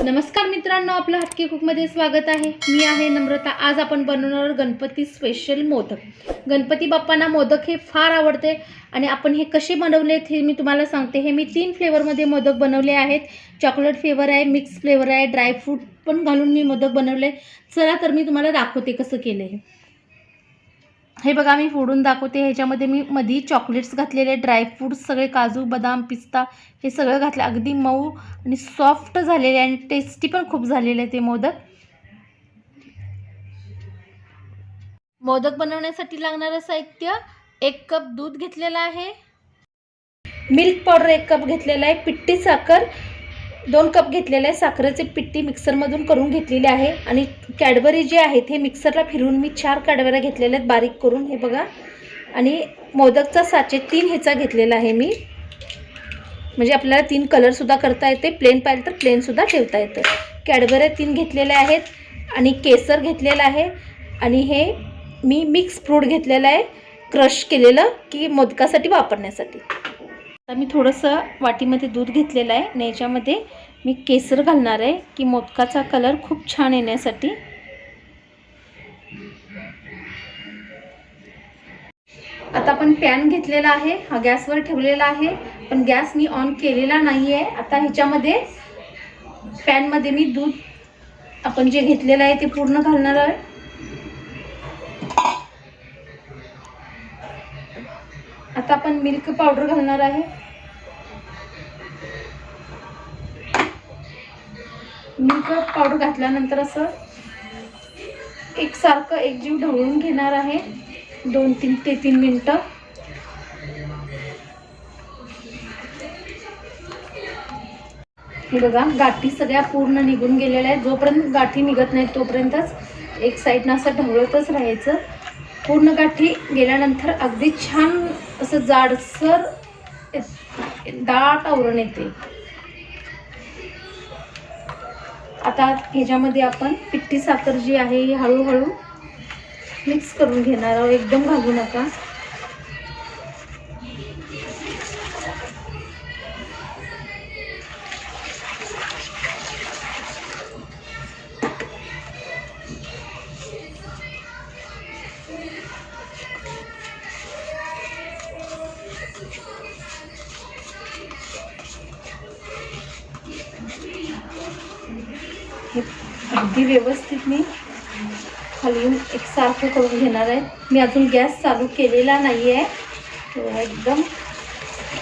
नमस्कार मित्रांनो, आपलं हटके कुकमध्ये स्वागत आहे। मी आहे नम्रता। आज आपण बनवणार गणपती स्पेशल मोदक। गणपती बाप्पांना मोदक हे फार आवडते आणि आपण हे कसे बनवलेत हे मी तुम्हाला सांगते। हे मी 3 फ्लेवरमध्ये मोदक बनवले आहेत। चॉकलेट फ्लेवर आहे, मिक्स फ्लेवर आहे, ड्राय फ्रूट पण घालून मी मोदक बनवले। चला तर मी तुम्हाला दाखवते कसं केले हे बघा, मी फोडून दाखवते। ह्याच्यामध्ये मी मधी चॉकलेट्स घातलेले, ड्राय फ्रूट्स सगळे, काजू बदाम पिस्ता हे सगळं घातलं। अगदी मऊ आणि सॉफ्ट झालेले आणि टेस्टी पण खूप झालेले ते मोदक। मोदक बनवण्यासाठी लागणारं साहित्य 1 कप दूध घेतलेला आहे, मिल्क पावडर 1 कप घेतलेला आहे, पिठी साखर 2 कप घेतलेले आहे। साखरेचे पिठी मिक्सरमधून करून घेतलेली आहे आणि कॅडबरी जे आहेत हे मिक्सरला फिरवून मी 4 कॅडबऱ्या घेतलेल्या आहेत बारीक करून, हे बघा। आणि मोदकचा साचे 3 ह्याचा घेतलेला आहे मी, म्हणजे आपल्याला 3 कलर सुद्धा करता येते। प्लेन पाहिजे तर प्लेन सुद्धा ठेवता येतं। कॅडबऱ्या 3 घेतलेल्या आहेत आणि केसर घेतलेला आहे आणि हे मी मिक्स फ्रूट घेतलेला आहे, क्रश केलेलं की मोदकासाठी वापरण्यासाठी। आता मी थोडंसं वाटीमध्ये दूध घेतलेलं आहे आणि याच्यामध्ये मी केसर घालणार आहे की मोदकाचा कलर खूप छान येण्यासाठी। आता आपण पॅन घेतलेला आहे, हा गॅसवर ठेवलेला आहे, पण गॅस मी ऑन केलेला नाही आहे। आता ह्याच्यामध्ये पॅनमध्ये मी दूध आपण जे घेतलेलं आहे ते पूर्ण घालणार आहे। आता आपण मिल्क पावडर घालणार आहे। मिल्क पावडर घातल्यानंतर असं एकसारखं एकजीव ढवळून घेणार आहे 2 ते 3 मिनिटं। हे बघा, गाठी सगळ्या पूर्ण निघून गेलेल्या आहेत। जोपर्यंत गाठी निघत नाहीत तोपर्यंतच एक साईडनं असं ढवळतच राहायचं। पूर्ण गाठी गेल्यानंतर अगदी छान असं जाडसर दाट आवरण येते। आता ह्याच्यामध्ये आपण पिठी साखर जी आहे ही हळूहळू मिक्स करून घेणार आहोत, एकदम घालू नका। हे अगदी व्यवस्थित मी हलवून एकसारखं करून घेणार आहे। मी अजून गॅस चालू केलेला नाही आहे। एकदम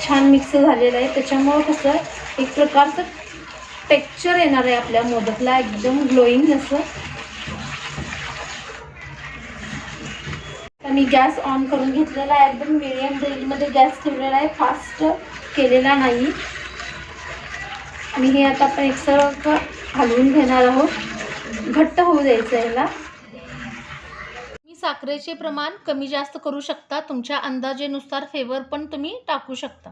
छान मिक्स झालेलं आहे, त्याच्यामुळं कसं एक प्रकारचं टेक्स्चर येणार आहे आपल्या मोदकला, एकदम ग्लोईंग असं। तर मी गॅस ऑन करून घेतलेला आहे, एकदम मीडियम रेंजमध्ये गॅस ठेवलेला आहे, फास्ट केलेला नाही। आणि हे आता आपण एकसारखं हलवून घेणार आहोत, घट्ट होऊ द्यायचं याला। मी साखरेचे प्रमाण कमी जास्त करू शकता, तुमच्या अंदाजेनुसार फ्लेवर पण तुम्ही टाकू शकता।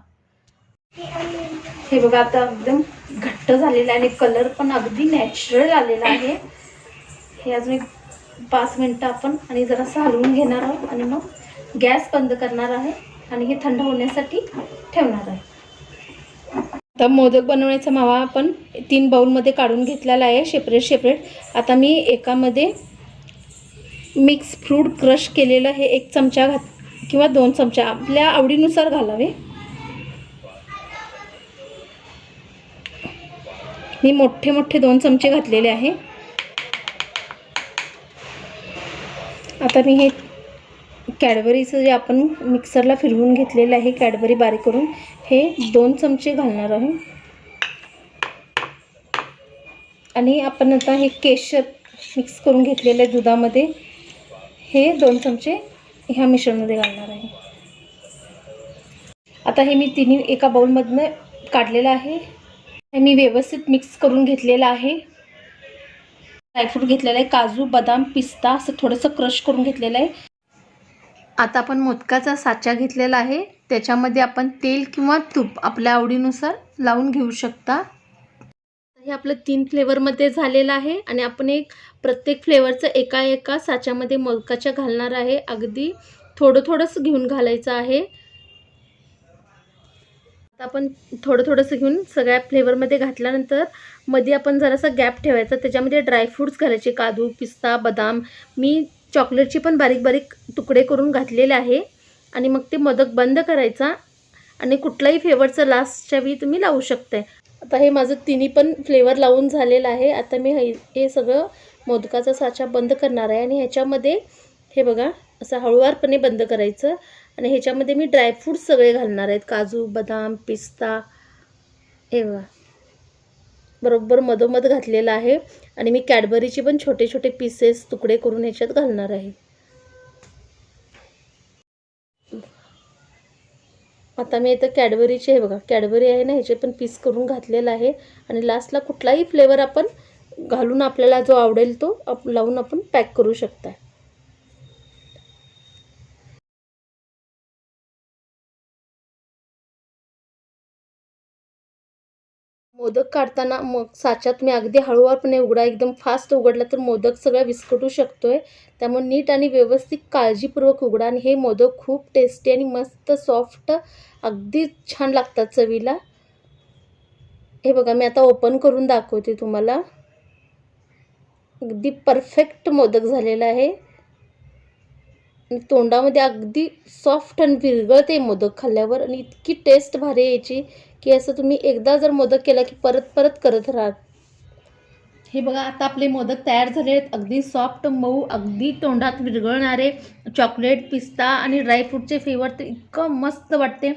हे बघा, आता एकदम घट्ट झालेलं आहे आणि कलर पण अगदी नॅचरल आलेला आहे। हे अजून 5 मिनिटं आपण आणि जरासं हलवून घेणार आहोत आणि मग गॅस बंद करणार आहे आणि हे थंड होण्यासाठी ठेवणार आहे। आता मोदक बनवण्याचा मावा आपण 3 बाउलमध्ये काढून घेतलेला आहे, सेपरेट। आता मी एकामध्ये मिक्स फ्रूट क्रश केलेलं हे 1 चमचा किंवा 2 चमचा आपल्या आवडीनुसार घालावे। मी मोठे 2 चमचे घातलेले आहे। आता मी हे कॅडबरीचं जे आपण मिक्सरला फिरवून घेतलेलं आहे, कॅडबरी बारीक करून, हे 2 चमचे घालणार आहे। आणि आपण आता हे केशर मिक्स करून घेतलेलं आहे दुधामध्ये, हे 2 चमचे ह्या मिश्रणमध्ये घालणार आहे। आता हे मी तिन्ही एका बाउलमधनं काढलेलं आहे, हे मी व्यवस्थित मिक्स करून घेतलेलं आहे। ड्रायफ्रूट घेतलेलं आहे, काजू बदाम पिस्ता असं थोडंसं क्रश करून घेतलेलं आहे। आता आपण मोदकाचा साचा घेतलेला आहे, त्याच्यामध्ये आपण तेल किंवा तूप आपल्या आवडीनुसार लावून घेऊ शकता। हे आपलं 3 फ्लेवरमध्ये झालेलं आहे आणि आपण प्रत्येक फ्लेवरचं एका साच्यामध्ये मोदकाच्या घालणार आहे। अगदी थोडंच घेऊन घालायचं आहे। आपण थोडं थोडंसं घेऊन सगळ्या फ्लेवरमध्ये घातल्यानंतर मध्ये आपण जरासा गॅप ठेवायचा, त्याच्यामध्ये ड्रायफ्रूट्स घालायचे, काजू, पिस्ता, बदाम. मी चॉकलेटची पण बारीक बारीक तुकडे करून घातलेले आहे. आणि मग ते मोदक बंद करायचा आणि कुठलाही फ्लेवरचं लास्टच्या वेळी तुम्ही लावू शकताय. आता हे माझं तिन्ही पण फ्लेवर लावून झालेलं आहे. आता मी हे सगळं मोदकाचा साचा बंद करणार आहे आणि ह्याच्यामध्ये हे बघा असं हळूवारपणे बंद करायचं आणि ह्याच्यामध्ये मी ड्रायफ्रूट्स सगळे घालणार आहेत, काजू, बदाम, पिस्ता. हे बघा बरोबर मधोमध घातलेलं आहे आणि मी कॅडबरीचे पण छोटे छोटे पीसेस तुकडे करून ह्याच्यात घालणार आहे. आता मी इथं कॅडबरीचे हे बघा कॅडबरी आहे ना, ह्याचे पण पीस करून घातलेलं आहे आणि लास्टला कुठलाही फ्लेवर आपण घालून आपल्याला जो आवडेल तो लावून आपण पॅक करू शकता. मोदक काढताना मग साच्यात मी अगदी हळूवारपणे उघडा, एकदम फास्ट उघडला तर मोदक सगळा विस्कटू शकतोय. त्यामुळे नीट आणि व्यवस्थित काळजीपूर्वक उघडा आणि हे मोदक खूप टेस्टी आणि मस्त सॉफ्ट अगदी छान लागतात चवीला. हे बघा मी आता ओपन करून दाखवते तुम्हाला. अगदी परफेक्ट मोदक झालेला आहे आणि तोंडामध्ये अगदी सॉफ्ट आणि विरघळते मोदक खाल्ल्यावर आणि इतकी टेस्ट भारी यायची की असं तुम्ही एकदा जर मोदक केला की परत परत करत राहाल. हे बघा आता आपले मोदक तयार झाले आहेत. अगदी सॉफ्ट मऊ, अगदी तोंडात विरघळणारे, चॉकलेट, पिस्ता आणि ड्रायफ्रूटचे फ्लेवर तर इतकं मस्त वाटते.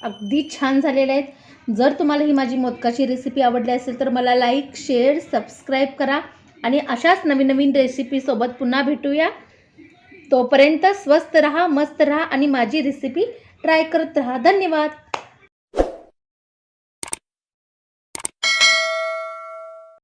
अगदी छान झालेले आहेत. जर तुम्हाला ही माझी मोदकाची रेसिपी आवडली असेल तर मला लाईक, शेअर, सबस्क्राईब करा आणि अशाच नवीन नवीन रेसिपीसोबत पुन्हा भेटूया. तोपर्यंत स्वस्त रहा, मस्त रहा आणि माझी रेसिपी ट्राय करत रहा. धन्यवाद.